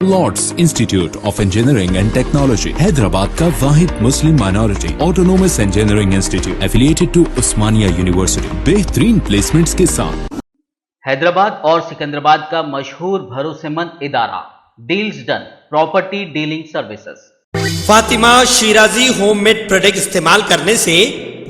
Lord's Institute of Engineering and Technology Hyderabad का वाहिद मुस्लिम minority autonomous engineering institute affiliated to Osmania university बेहतरीन placements के साथ। हैदराबाद और सिकंदराबाद का मशहूर भरोसेमंद इदारा deals done property dealing services. Fatima Shirazi homemade product इस्तेमाल करने से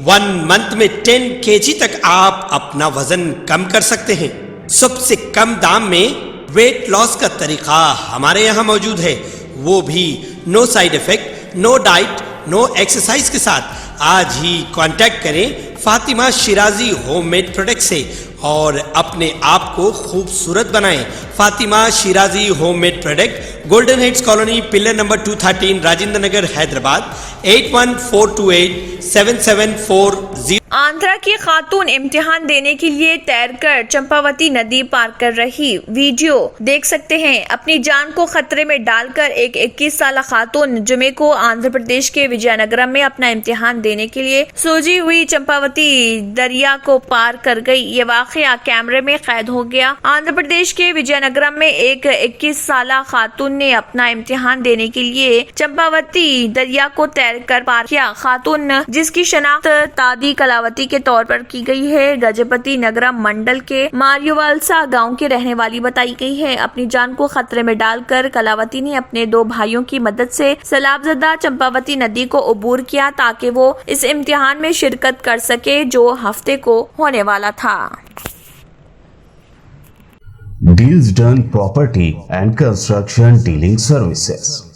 1 मंथ में 10 kg तक आप अपना वजन कम कर सकते हैं। सबसे कम दाम में वेट लॉस का तरीका हमारे यहाँ मौजूद है, वो भी no side effect, no diet, no exercise के साथ। आज ही कांटेक्ट करें फातिमा शिराजी होममेड प्रोडक्ट से और अपने आप को खूबसूरत बनाएं। Fatima Shirazi homemade product, golden heads colony, pillar number 213, Rajendra Nagar, Hyderabad 8142877440। Andhra की खातून इम्तिहान देने के लिए तैरकर चंपावती नदी पार कर रही। वीडियो देख सकते हैं। अपनी जान को खतरे में डालकर एक 21 साल खातून जुमे को आंध्र प्रदेश के विजयनगरम में अपना इम्तिहान देने के लिए सूजी हुई चंपावती दरिया को पार कर गई। ये वाकया कैमरे में कैद हो गया। आंध्र प्रदेश के विजयनगरम में एक 21 साल खातून ने अपना इम्तिहान देने के लिए चंपावती दरिया को तैरकर पार किया। खातून जिसकी शनाख्त तादी कलावती के तौर पर की गई है, गजपति नगरम मंडल के मारियोवालसा गांव के रहने वाली बताई गई है। अपनी जान को खतरे में डालकर कलावती ने अपने 2 भाइयों की मदद से सैलाबजदा चंपावती नदी को अबूर किया ताकि वो इस इम्तिहान में शिरकत कर सके जो हफ्ते को होने वाला था। Deals Done Property and Construction Dealing Services.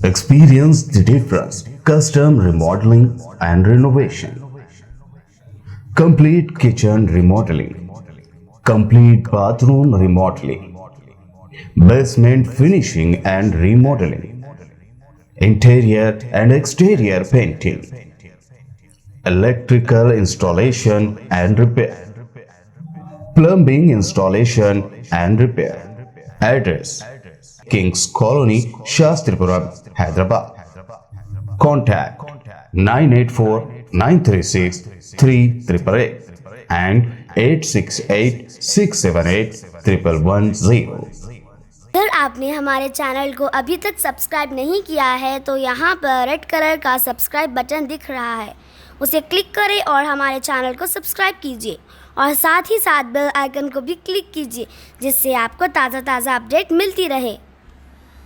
Experience the difference. Custom remodeling and renovation. Complete kitchen remodeling. Complete bathroom remodeling. Basement finishing and remodeling. Interior and exterior painting. Electrical installation and repair. Plumbing installation and repair. Address: Kings Colony, Shastripuram, Hyderabad. Contact 984-936-3888 and 868-678-1110. अगर आपने हमारे channel को अभी तक subscribe नहीं किया है तो यहाँ पर रेड कलर का सब्सक्राइब बटन दिख रहा है, उसे क्लिक करें और हमारे चैनल को सब्सक्राइब कीजिए और साथ ही साथ बेल आइकन को भी क्लिक कीजिए जिससे आपको ताज़ा अपडेट मिलती रहे।